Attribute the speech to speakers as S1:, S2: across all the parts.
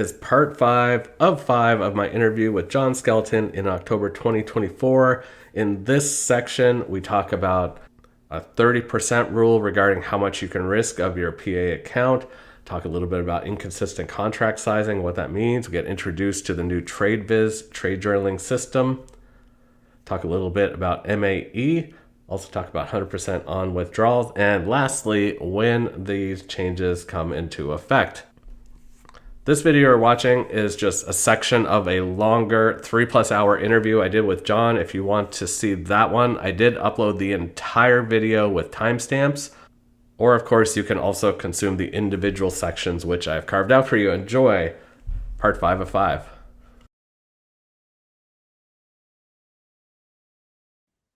S1: Is part 5 of my interview with John Skelton in October 2024. In this section, we talk about a 30% rule regarding how much you can risk of your PA account, talk a little bit about inconsistent contract sizing, what that means. We get introduced to the new Tradeviz trade journaling system, talk a little bit about MAE, also talk about 100% on withdrawals, and lastly, when these changes come into effect. This video you're watching is just a section of a longer 3+ hour interview I did with John. If you want to see that one, I did upload the entire video with timestamps. Or of course, you can also consume the individual sections, which I've carved out for you. Enjoy part 5 of 5.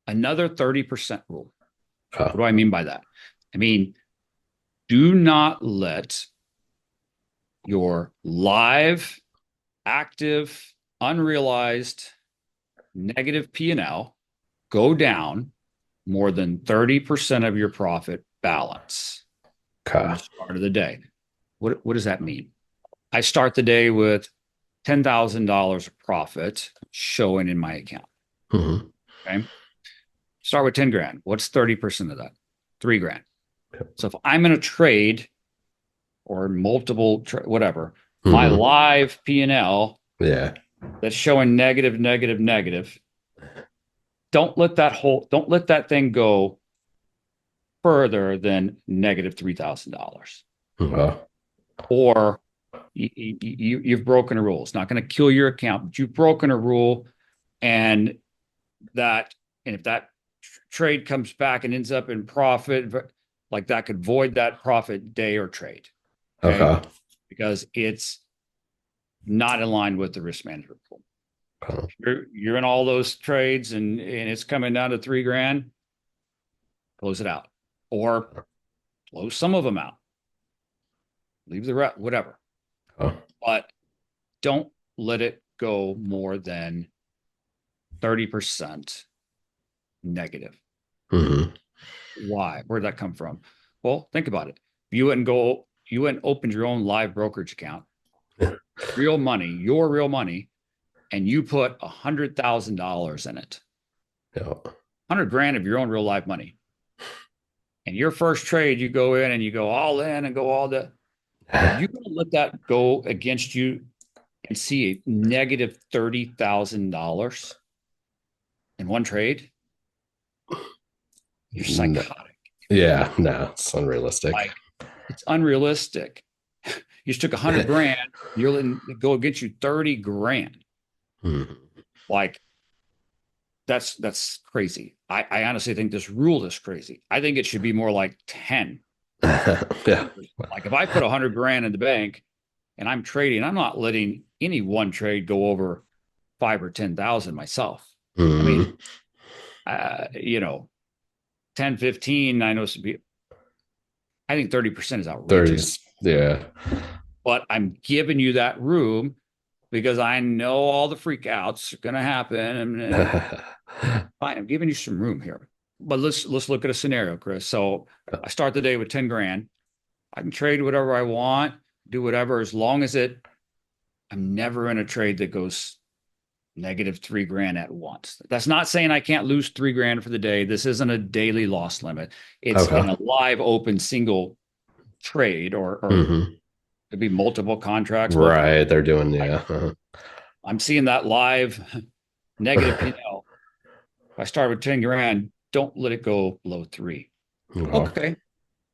S2: Another 30% rule.
S1: Huh.
S2: What do I mean by that? I mean, do not let your live, active, unrealized, negative P&L go down more than 30% of your profit balance at the start of the day. What does that mean? I start the day with $10,000 of profit showing in my account.
S1: Mm-hmm.
S2: Okay. Start with 10 grand. What's 30% of that? 3 grand.
S1: Yep.
S2: So if I'm in a trade or multiple, whatever, my live P&L that's showing negative, negative, negative, don't let that thing go further than negative $3,000. Or you've broken a rule. It's not going to kill your account, but you've broken a rule, and if that trade comes back and ends up in profit, like that could void that profit day or trade. Okay. Because it's not aligned with the risk management rule. You're in all those trades and it's coming down to 3 grand, close it out, or close some of them out, leave the rest, whatever. But don't let it go more than 30% negative. Why? Where'd that come from? Well, think about it. If you went and opened your own live brokerage account, your real money, and you put $100,000 in it, 100 grand of your own real live money. And your first trade, you go in and you go all in and go all the, you're going to let that go against you and see a negative $30,000 in one trade? You're psychotic.
S1: Yeah, no, it's unrealistic.
S2: It's unrealistic. You just took 100 grand, you're letting it go against you 30 grand. Like, that's crazy. I honestly think this rule is crazy. I think it should be more like 10.
S1: Yeah.
S2: Like if I put 100 grand in the bank and I'm trading, I'm not letting any one trade go over 5 or 10,000 myself. I mean, 10, 15, I know I think 30% is outrageous.
S1: 30s, yeah.
S2: But I'm giving you that room because I know all the freak outs are going to happen. And fine, I'm giving you some room here. But let's look at a scenario, Chris. So I start the day with 10 grand. I can trade whatever I want, do whatever, as long as I'm never in a trade that goes negative 3 grand at once. That's not saying I can't lose 3 grand for the day. This isn't a daily loss limit. It's in a live open single trade, or could be multiple contracts.
S1: Right. They're doing,
S2: I'm seeing that live negative P&L. If I start with 10 grand, don't let it go below 3. Okay.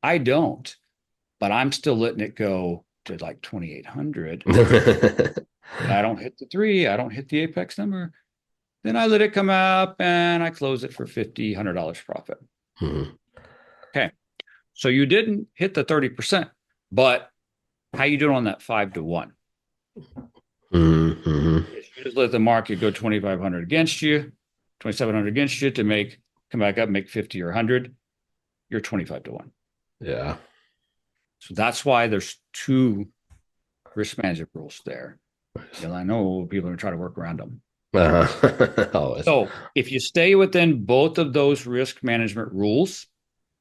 S2: I don't, but I'm still letting it go to like 2,800. I don't hit the 3. I don't hit the apex number. Then I let it come up and I close it for $50, $100 profit. Okay. So you didn't hit the 30%, but how you doing on that 5 to 1? If you just let the market go 2,500 against you, 2,700 against you to come back up, make 50 or 100, you're 25 to 1.
S1: Yeah.
S2: So that's why there's 2 risk management rules there. And I know people are trying to work around them. So if you stay within both of those risk management rules,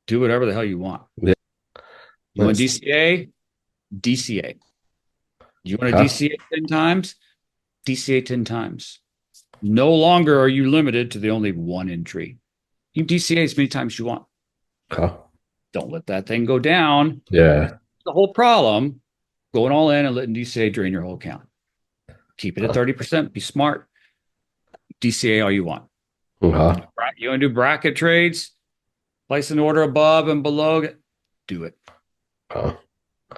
S2: do whatever the hell you want. You want DCA? DCA. You want to DCA 10 times? DCA 10 times. No longer are you limited to the only one entry. You can DCA as many times as you want. Don't let that thing go down.
S1: Yeah.
S2: The whole problem, going all in and letting DCA drain your whole account. Keep it at 30%. Be smart. DCA all you want. You want to do bracket trades? Place an order above and below. Do it.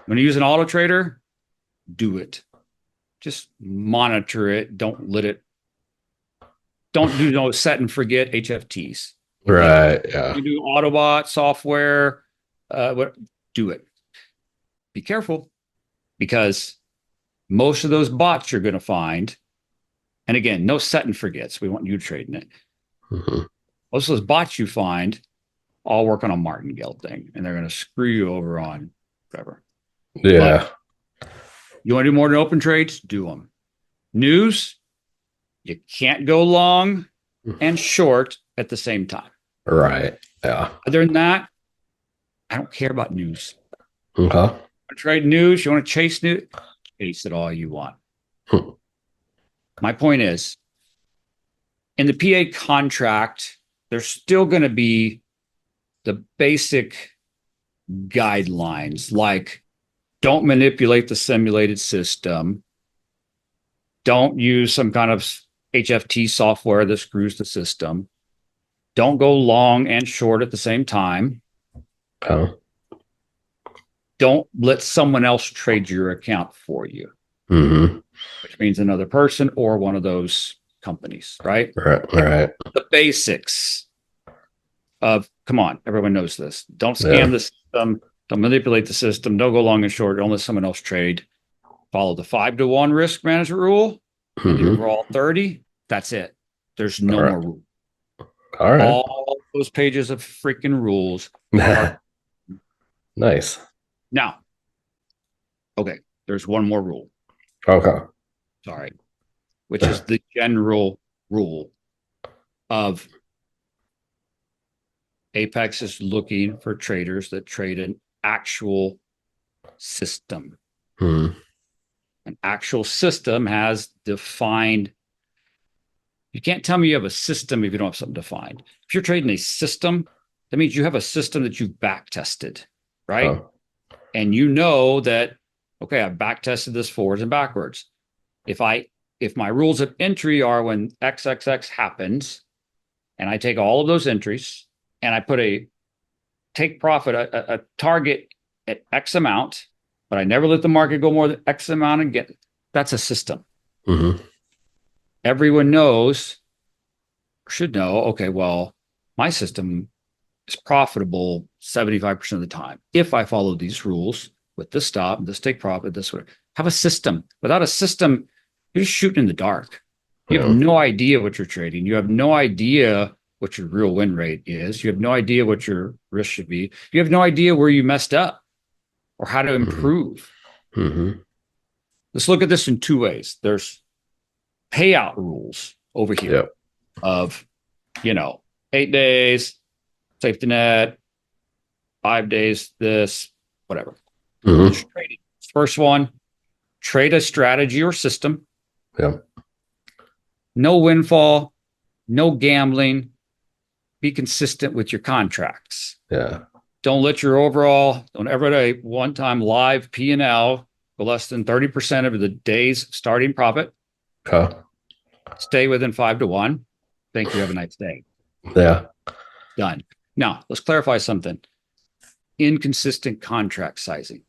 S2: When you use an auto trader, do it. Just monitor it. Don't do no set and forget HFTs.
S1: Right. Yeah.
S2: You do Autobot software. Do it. Be careful, because most of those bots you're going to find, and again, no set and forgets. We want you trading it. Most of those bots you find all work on a martingale thing, and they're going to screw you over on whatever.
S1: Yeah.
S2: But you want to do more than open trades? Do them. News, you can't go long and short at the same time.
S1: Right. Yeah.
S2: Other than that, I don't care about news.
S1: Okay.
S2: Trade news, you want to chase news? Chase it all you want. My point is, in the PA contract, there's still going to be the basic guidelines, like don't manipulate the simulated system. Don't use some kind of HFT software that screws the system. Don't go long and short at the same time. Don't let someone else trade your account for you, which means another person or one of those companies, right?
S1: Right.
S2: The basics of, come on, everyone knows this. Don't scam the system. Don't manipulate the system. Don't go long and short. Don't let someone else trade. Follow the 5-to-1 risk management rule. And the overall 30. That's it. There's no more rule.
S1: All right.
S2: All those pages of freaking rules.
S1: Nice.
S2: Now, okay, there's one more rule.
S1: Okay.
S2: Sorry. Which is the general rule of Apex is looking for traders that trade an actual system. An actual system has defined. You can't tell me you have a system if you don't have something defined. If you're trading a system, that means you have a system that you've back tested, right? And you know that, okay, I've back tested this forwards and backwards. If my rules of entry are when XXX happens, and I take all of those entries and I put a take profit, a target at X amount, but I never let the market go more than X amount and get, that's a system. Everyone knows, should know, okay, well, my system is profitable 75% of the time if I follow these rules with this stop, this take profit, this whatever. Have a system. Without a system, you're just shooting in the dark. You have no idea what you're trading. You have no idea what your real win rate is. You have no idea what your risk should be. You have no idea where you messed up or how to improve. Let's look at this in two ways. There's payout rules over here of, 8 days, safety net, 5 days, this, whatever. Trading. First one, trade a strategy or system. No windfall, no gambling. Be consistent with your contracts. Don't let your overall, don't ever at a one-time live P&L go less than 30% of the day's starting profit. Stay within 5-to-1. Thank you. Have a nice day. Done. Now, let's clarify something. Inconsistent contract sizing.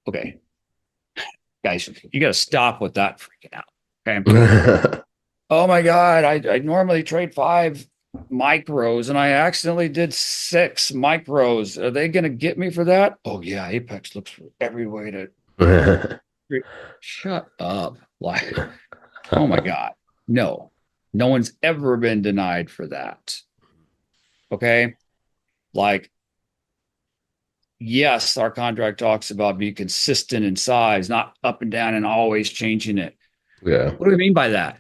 S2: Okay. Guys, you got to stop with that freaking out. Okay. Oh my God. I normally trade 5 micros and I accidentally did 6 micros. Are they going to get me for that? Oh yeah. Apex looks for every way to shut up. Like, oh my God. No one's ever been denied for that. Okay. Like, yes, our contract talks about being consistent in size, not up and down and always changing it. What do we mean by that?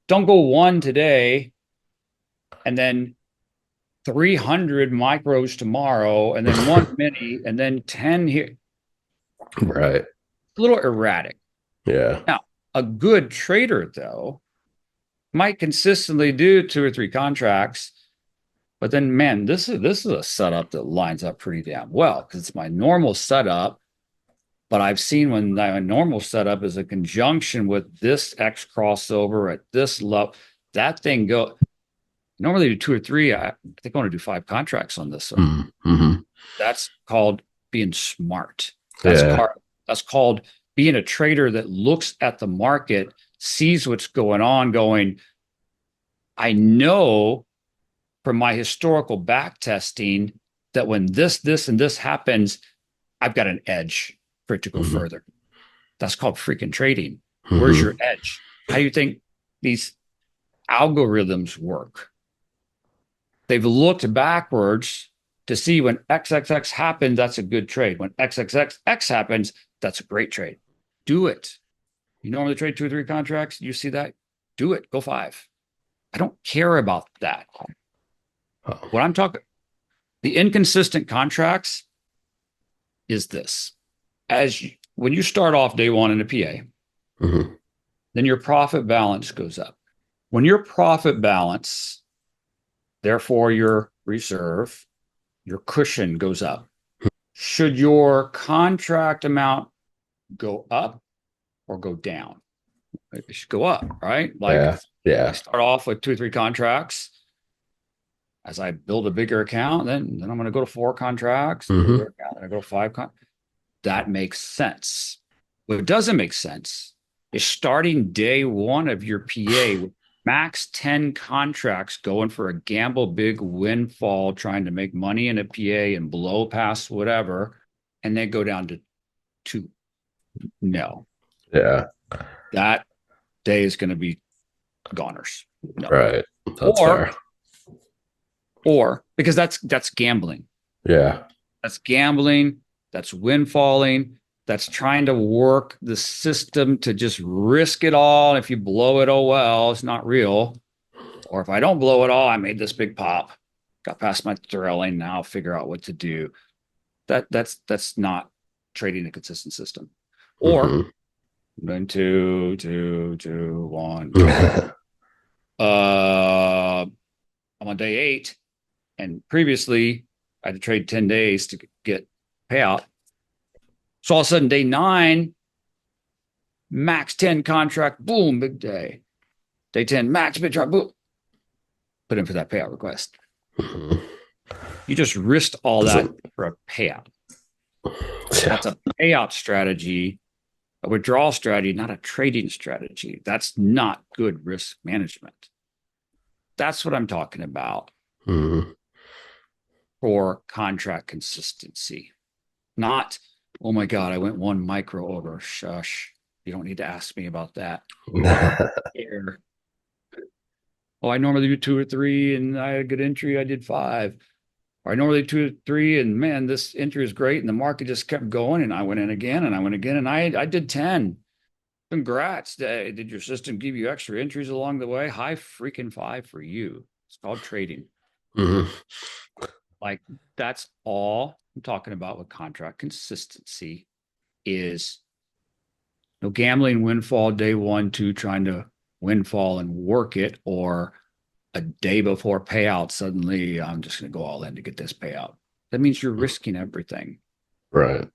S2: Don't go 1 today and then 300 micros tomorrow and then 1 mini and then 10 here.
S1: Right.
S2: a little erratic.
S1: Yeah.
S2: Now, a good trader, though, might consistently do 2 or 3 contracts, but then, man, this is a setup that lines up pretty damn well because it's my normal setup. But I've seen when my normal setup is a conjunction with this X crossover at this level, that thing go. Normally do 2 or 3. I think I want to do 5 contracts on this one.
S1: Mm-hmm.
S2: That's called being smart.
S1: Yeah.
S2: That's called being a trader that looks at the market, sees what's going on, going, I know from my historical back testing that when this, and this happens, I've got an edge for it to go further. That's called freaking trading. Where's your edge? How do you think these algorithms work? They've looked backwards to see when XXX happens, that's a good trade. When XXX happens, that's a great trade. Do it. You normally trade 2 or 3 contracts. You see that? Do it. Go 5. I don't care about that. What I'm talking, the inconsistent contracts is this. When you start off day one in a PA, then your profit balance goes up. When your profit balance, therefore your reserve, your cushion goes up. Should your contract amount go up or go down? It should go up, right? Like, I start off with 2 or 3 contracts. As I build a bigger account, then I'm going to go to 4 contracts. Then I go to 5 contracts. That makes sense. What doesn't make sense is starting day one of your PA with max 10 contracts going for a gamble big windfall, trying to make money in a PA and blow past whatever, and then go down to 2. No.
S1: Yeah.
S2: That day is going to be goners. No.
S1: Right. That's fair.
S2: Or because that's gambling.
S1: Yeah.
S2: That's gambling. That's windfalling. That's trying to work the system to just risk it all. If you blow it, oh well, it's not real. Or if I don't blow it all, I made this big pop, got past my thrilling. Now I'll figure out what to do. That's not trading a consistent system. Or then 2, 2, 2, 1. I'm on day 8, and previously I had to trade 10 days to get payout. So all of a sudden, day 9, max 10 contract, boom, big day. Day 10, max big contract, boom. Put in for that payout request. You just risked all that for a payout. That's a payout strategy, a withdrawal strategy, not a trading strategy. That's not good risk management. That's what I'm talking about for contract consistency. Not, oh my God, I went 1 micro over. Shush. You don't need to ask me about that. Oh, I normally do 2 or 3 and I had a good entry. I did 5. Or I normally 2 or 3 and man, this entry is great. And the market just kept going and I went in again and I went again and I did 10. Congrats. Did your system give you extra entries along the way? High freaking 5 for you. It's called trading. Like, that's all I'm talking about with contract consistency is no gambling windfall day 1, 2, trying to windfall and work it, or a day before payout, suddenly I'm just going to go all in to get this payout. That means you're risking everything.
S1: Right.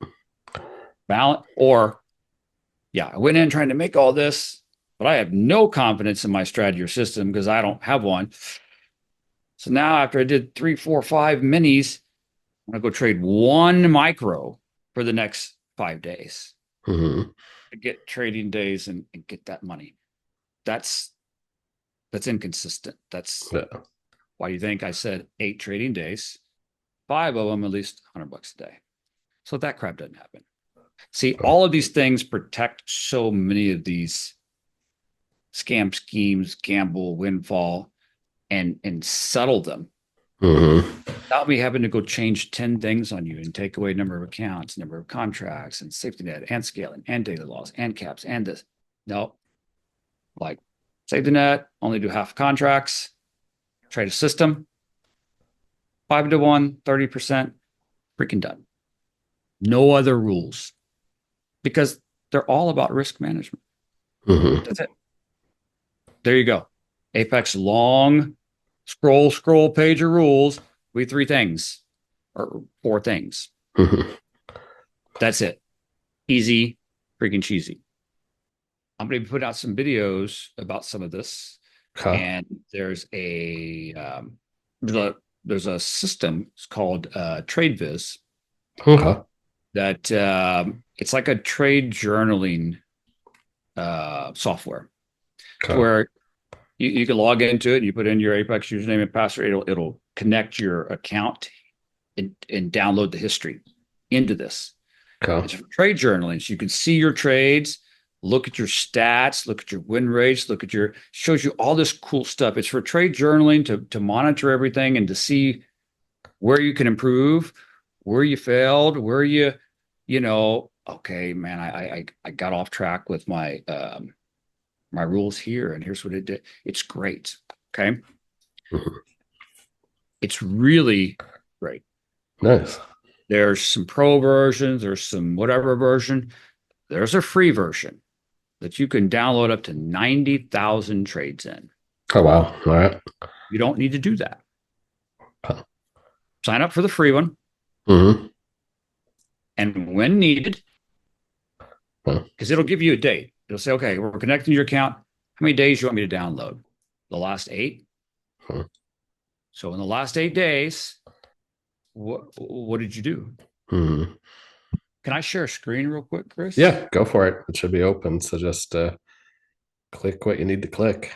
S2: Balance, or yeah, I went in trying to make all this, but I have no confidence in my strategy or system because I don't have one. So now after I did 3, 4, 5 minis, I'm going to go trade 1 micro for the next 5 days to get trading days and get that money. That's inconsistent. That's why you think I said 8 trading days, 5 of them at least $100 a day. So that crap doesn't happen. See, all of these things protect so many of these scam schemes, gamble, windfall, and settle them. Without me having to go change 10 things on you and take away number of accounts, number of contracts, and safety net, and scaling, and data loss, and caps, and this. No. Like, safety net, only do half contracts, trade a system, 5 to 1, 30%, freaking done. No other rules. Because They're all about risk management.
S1: Mm-hmm.
S2: That's it. There you go. Apex long scroll page of rules. We 3 things or 4 things.
S1: Mm-hmm.
S2: That's it. Easy, freaking cheesy. I'm going to be putting out some videos about some of this.
S1: Okay.
S2: And there's a system. It's called Tradeviz.
S1: Okay.
S2: That it's like a trade journaling software,
S1: Okay.
S2: where you can log into it. You put in your Apex username and password. It'll connect your account and download the history into this.
S1: Okay.
S2: It's for trade journaling, so you can see your trades, look at your stats, look at your win rates, shows you all this cool stuff. It's for trade journaling to monitor everything and to see where you can improve, where you failed, where okay, man, I got off track with my my rules here, and here's what it did. It's great. Okay.
S1: Mm-hmm.
S2: It's really great.
S1: Nice.
S2: There's some pro versions, there's some whatever version. There's a free version that you can download up to 90,000 trades in.
S1: Oh, wow. All right.
S2: You don't need to do that.
S1: Huh.
S2: Sign up for the free one.
S1: Mm-hmm.
S2: And when needed, because it'll give you a date. It'll say, okay, we're connecting your account. How many days do you want me to download? The last 8?
S1: Huh.
S2: So in the last 8 days, what did you do?
S1: Mm-hmm.
S2: Can I share a screen real quick, Chris?
S1: Yeah, go for it. It should be open. So just click what you need to click.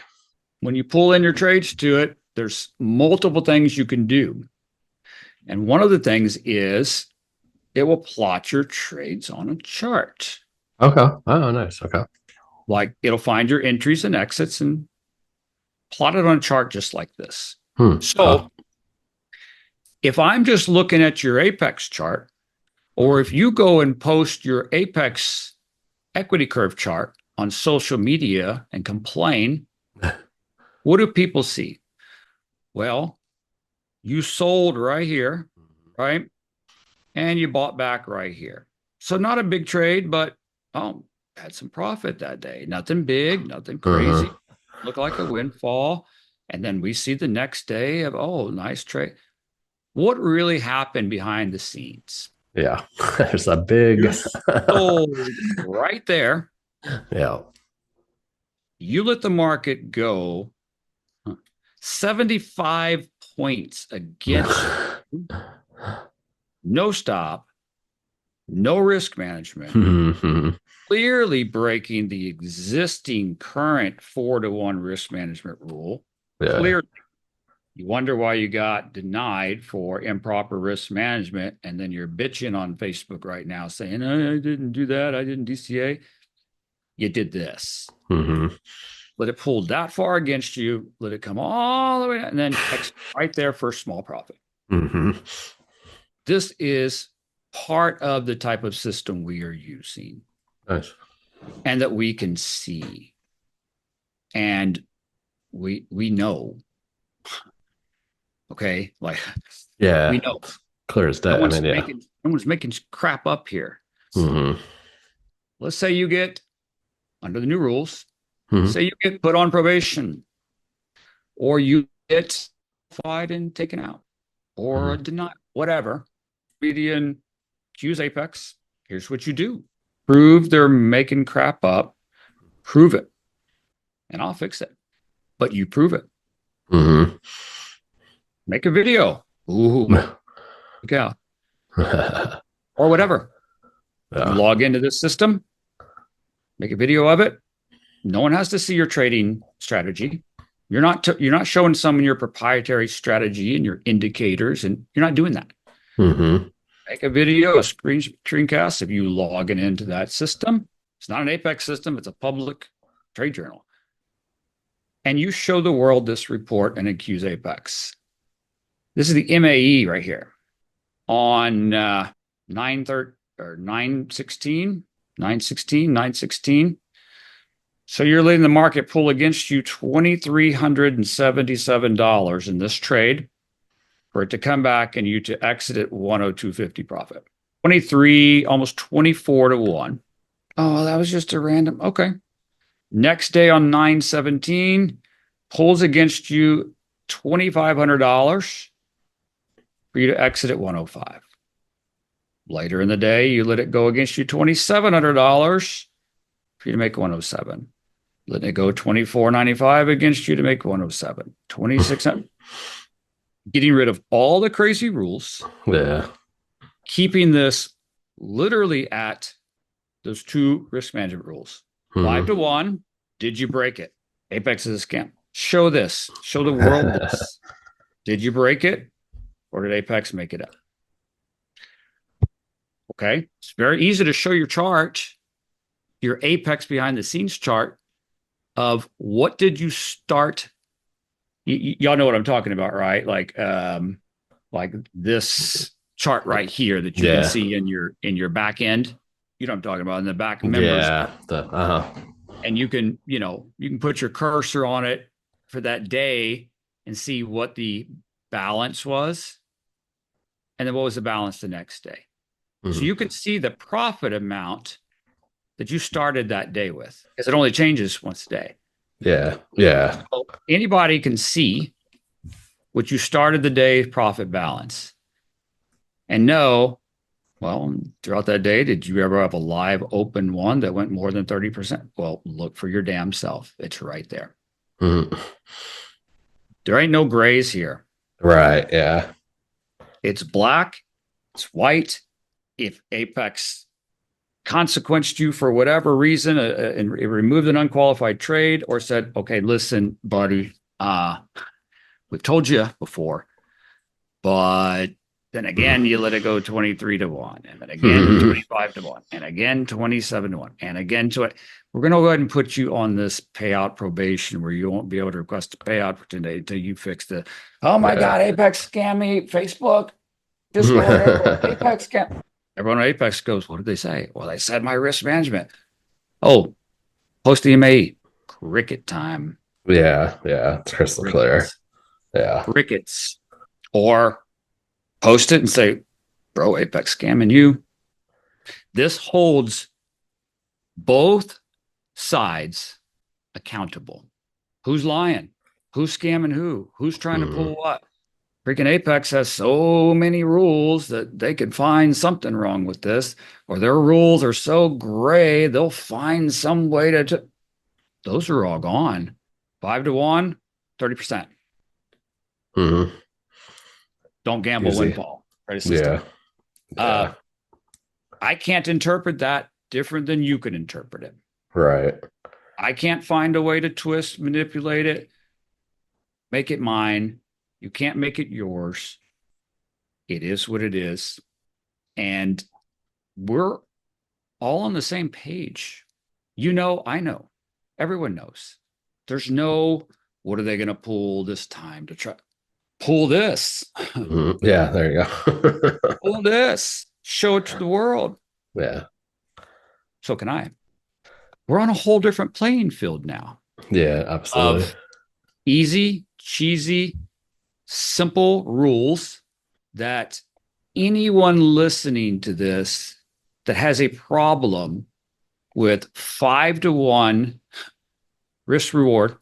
S2: When you pull in your trades to it, there's multiple things you can do. And one of the things is it will plot your trades on a chart.
S1: Okay. Oh, nice. Okay.
S2: Like it'll find your entries and exits and plot it on a chart just like this. So if I'm just looking at your Apex chart, or if you go and post your Apex equity curve chart on social media and complain, what do people see? Well, you sold right here, right? And you bought back right here. So not a big trade, but had some profit that day. Nothing big, nothing crazy. Looked like a windfall. And then we see the next day of, nice trade. What really happened behind the scenes?
S1: Yeah, there's a big
S2: sold right there.
S1: Yeah.
S2: You let the market go 75 points against you. No stop, no risk management, clearly breaking the existing current 4-to-1 risk management rule.
S1: Yeah.
S2: Clearly. You wonder why you got denied for improper risk management, and then you're bitching on Facebook right now saying, I didn't do that. I didn't DCA. You did this. Let it pull that far against you. Let it come all the way down, and then right there for small profit. This is part of the type of system we are using.
S1: Nice.
S2: And that we can see. And we know. Okay, like
S1: yeah,
S2: we know
S1: clear as day.
S2: No one's making crap up here. Let's say you get under the new rules. Say you get put on probation, or you get fired and taken out, or denied, whatever. Median, use Apex. Here's what you do: prove they're making crap up. Prove it, and I'll fix it. But you prove it. Make a video. Ooh, look out. Or whatever. Yeah. Log into this system, make a video of it. No one has to see your trading strategy. You're not showing someone your proprietary strategy and your indicators, and you're not doing that. Make a video, a screencast if you log into that system. It's not an Apex system. It's a public trade journal. And you show the world this report and accuse Apex. This is the MAE right here on 9/16. So you're letting the market pull against you $2,377 in this trade for it to come back and you to exit at 102.50 profit. 23, almost 24 to 1. Oh, that was just a random. Okay. Next day on 9/17, pulls against you $2,500 for you to exit at 105. Later in the day, you let it go against you $2,700 for you to make 107. Letting it go 24.95 against you to make 107. 2,600. Getting rid of all the crazy rules.
S1: Yeah.
S2: Keeping this literally at those two risk management rules. 5-1. Did you break it? Apex is a scam. Show this. Show the world this. Did you break it? Or did Apex make it up? Okay. It's very easy to show your chart, your Apex behind the scenes chart of what did you start. Y'all know what I'm talking about, right? Like this chart right here that you can see in your back end. You know what I'm talking about in the back members.
S1: Yeah.
S2: And you can put your cursor on it for that day and see what the balance was. And then what was the balance the next day. So you can see the profit amount that you started that day with, because it only changes once a day.
S1: Yeah. Yeah.
S2: So anybody can see what you started the day profit balance and know, well, throughout that day, did you ever have a live open one that went more than 30%? Well, look for your damn self. It's right there. There ain't no grays here.
S1: Right. Yeah.
S2: It's black. It's white. If Apex consequenced you for whatever reason and removed an unqualified trade or said, okay, listen, buddy, we've told you before, but then again, you let it go 23-1, and then again 25-1, and again 27-1, and again we're going to go ahead and put you on this payout probation where you won't be able to request a payout for 10 days until you fix the, oh my God, Apex scam me, Facebook, Discord, Apex scam. Everyone at Apex goes, what did they say? Well, they said my risk management. Oh, post the MAE. Cricket time.
S1: Yeah. Yeah. It's crystal clear. Yeah.
S2: Crickets. Or post it and say, bro, Apex scamming you. This holds both sides accountable. Who's lying? Who's scamming who? Who's trying to pull what? Freaking Apex has so many rules that they could find something wrong with this, or their rules are so gray, they'll find some way to those are all gone. 5-1, 30%. Don't gamble, windfall.
S1: Yeah.
S2: I can't interpret that different than you can interpret it.
S1: Right.
S2: I can't find a way to twist, manipulate it, make it mine. You can't make it yours. It is what it is. And we're all on the same page. You know, I know. Everyone knows. There's no, what are they going to pull this time to try? Pull this.
S1: Yeah, there you go.
S2: Pull this. Show it to the world.
S1: Yeah.
S2: So can I. We're on a whole different playing field now.
S1: Yeah, absolutely.
S2: Of easy, cheesy, simple rules that anyone listening to this that has a problem with 5-1 risk reward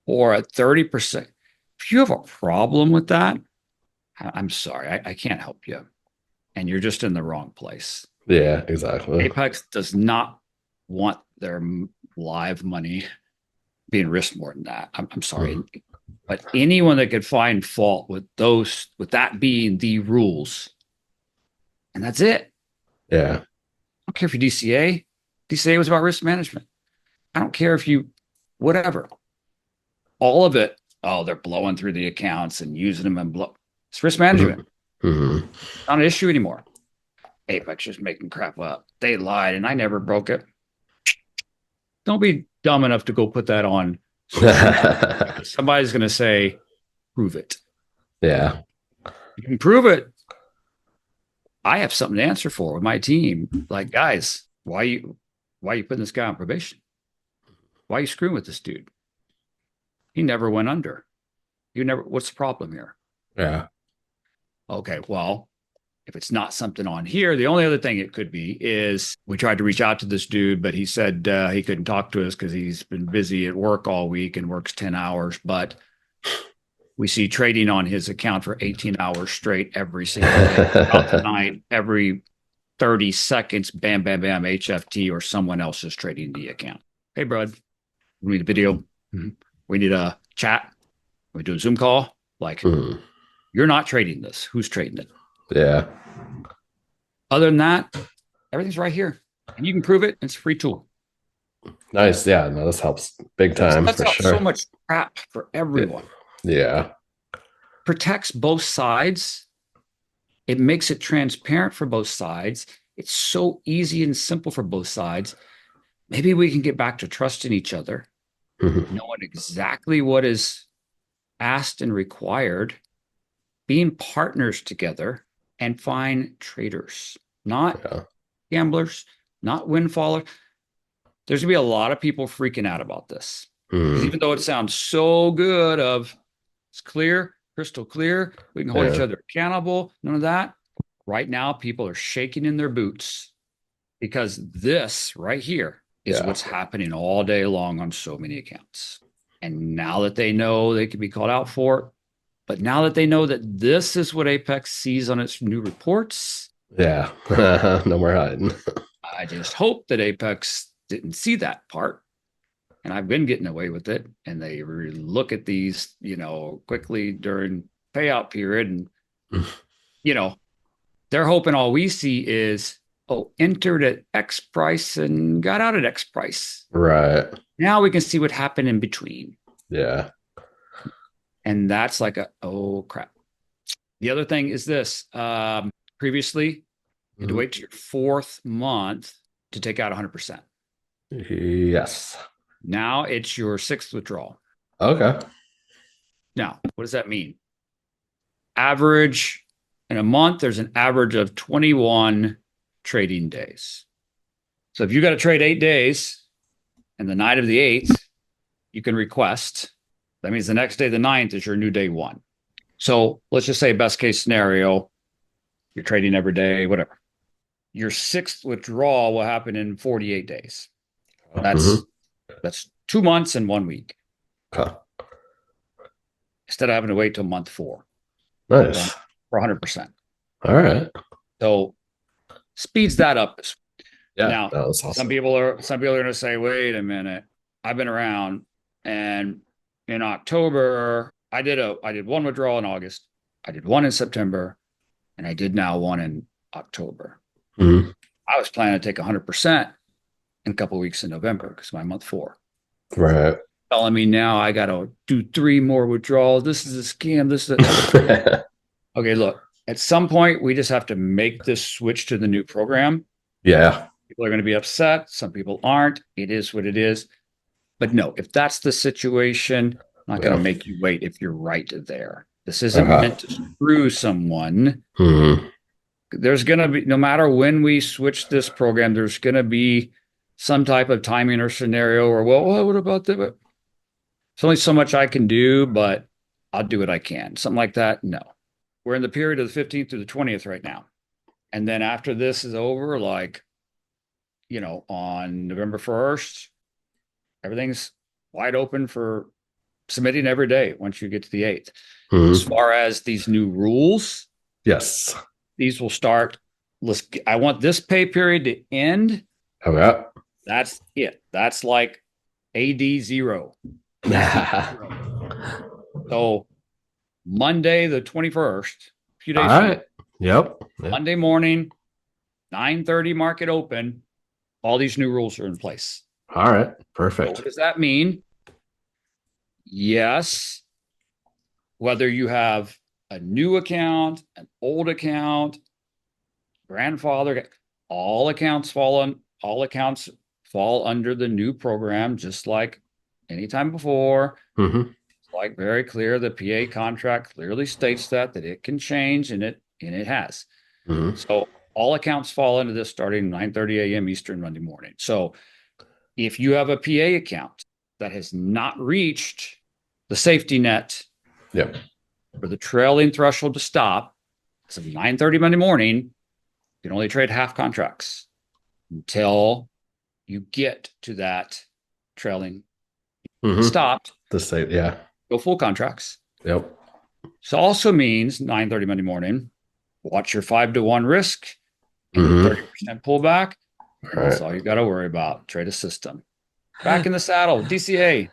S2: or a 30%, if you have a problem with that, I'm sorry, I can't help you. And you're just in the wrong place.
S1: Yeah, exactly.
S2: Apex does not want their live money being risked more than that. I'm sorry. But anyone that could find fault with that being the rules, and that's it.
S1: Yeah.
S2: I don't care if you DCA. DCA was about risk management. I don't care if you, whatever. All of it, oh, they're blowing through the accounts and using them and it's risk management. Not an issue anymore. Apex just making crap up. They lied and I never broke it. Don't be dumb enough to go put that on. Somebody's going to say, prove it.
S1: Yeah.
S2: You can prove it. I have something to answer for with my team. Like, guys, why are you putting this guy on probation? Why are you screwing with this dude? He never went under. What's the problem here?
S1: Yeah.
S2: Okay, well, If it's not something on here, the only other thing it could be is we tried to reach out to this dude, but he said he couldn't talk to us because he's been busy at work all week and works 10 hours. But we see trading on his account for 18 hours straight every single day. About tonight, every 30 seconds, bam, bam, bam, HFT or someone else is trading the account. Hey, bud, we need a video. We need a chat. We do a Zoom call. Like, you're not trading this. Who's trading it?
S1: Yeah.
S2: Other than that, everything's right here. And you can prove it. It's a free tool.
S1: Nice. Yeah. No, this helps big time.
S2: That's
S1: for sure.
S2: So much crap for everyone.
S1: Yeah.
S2: Protects both sides. It makes it transparent for both sides. It's so easy and simple for both sides. Maybe we can get back to trusting each other, knowing exactly what is asked and required, being partners together, and find traders, not gamblers, not windfallers. There's going to be a lot of people freaking out about this. Even though it sounds so good it's clear, crystal clear, we can hold each other accountable, none of that. Right now, people are shaking in their boots because this right here is what's happening all day long on so many accounts. And now that they know they can be called out for it, but now that they know that this is what Apex sees on its new reports.
S1: Yeah. No more hiding.
S2: I just hope that Apex didn't see that part. And I've been getting away with it. And they look at these, quickly during payout period. And, they're hoping all we see is, entered at X price and got out at X price.
S1: Right.
S2: Now we can see what happened in between.
S1: Yeah.
S2: And that's like oh crap. The other thing is this. Previously, you had to wait to your 4th month to take out 100%.
S1: Yes.
S2: Now it's your 6th withdrawal.
S1: Okay.
S2: Now, what does that mean? Average in a month, there's an average of 21 trading days. So if you got to trade 8 days and the night of the 8th, you can request. That means the next day, the 9th, is your new day 1. So let's just say best case scenario, you're trading every day, whatever. Your 6th withdrawal will happen in 48 days. That's 2 months and 1 week.
S1: Okay.
S2: Instead of having to wait till month 4.
S1: Nice.
S2: For 100%.
S1: All right.
S2: So speeds that up.
S1: Yeah.
S2: Now,
S1: awesome.
S2: some people are going to say, wait a minute, I've been around, and in October, I did 1 withdrawal in August, I did 1 in September, and I did now 1 in October. I was planning to take 100% in a couple of weeks in November because my month 4.
S1: Right.
S2: Telling me now I got to do 3 more withdrawals. This is a scam. This is okay, look, at some point, we just have to make this switch to the new program.
S1: Yeah.
S2: People are going to be upset. Some people aren't. It is what it is. But no, if that's the situation, I'm not going to make you wait if you're right there. This isn't meant to screw someone. There's going to be, no matter when we switch this program, there's going to be some type of timing or scenario or, well, what about that? There's only so much I can do, but I'll do what I can. Something like that. No, we're in the period of the 15th through the 20th right now. And then after this is over, on November 1st, everything's wide open for submitting every day once you get to the 8th. As far as these new rules,
S1: yes,
S2: these will start. I want this pay period to end.
S1: Okay.
S2: That's it. That's like AD 0. So Monday, the 21st, a few days.
S1: All right. Yep.
S2: Monday morning, 9:30 market open. All these new rules are in place.
S1: All right. Perfect.
S2: So what does that mean? Yes. Whether you have a new account, an old account, grandfather, all accounts fall under the new program, just like any time before. It's like very clear. The PA contract clearly states that it can change, and it has. So all accounts fall into this starting 9:30 a.m. Eastern Monday morning. So if you have a PA account that has not reached the safety net for the trailing threshold to stop, So 9:30 Monday morning, you can only trade half contracts until you get to that trailing stopped.
S1: The state, yeah.
S2: Go full contracts.
S1: Yep.
S2: So also means 9:30 Monday morning, watch your 5-to-1 risk, 30% pullback. That's all you got to worry about. Trade a system. Back in the saddle, DCA.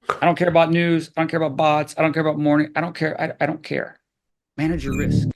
S2: I don't care about news. I don't care about bots. I don't care about morning. I don't care. I don't care. Manage your risk.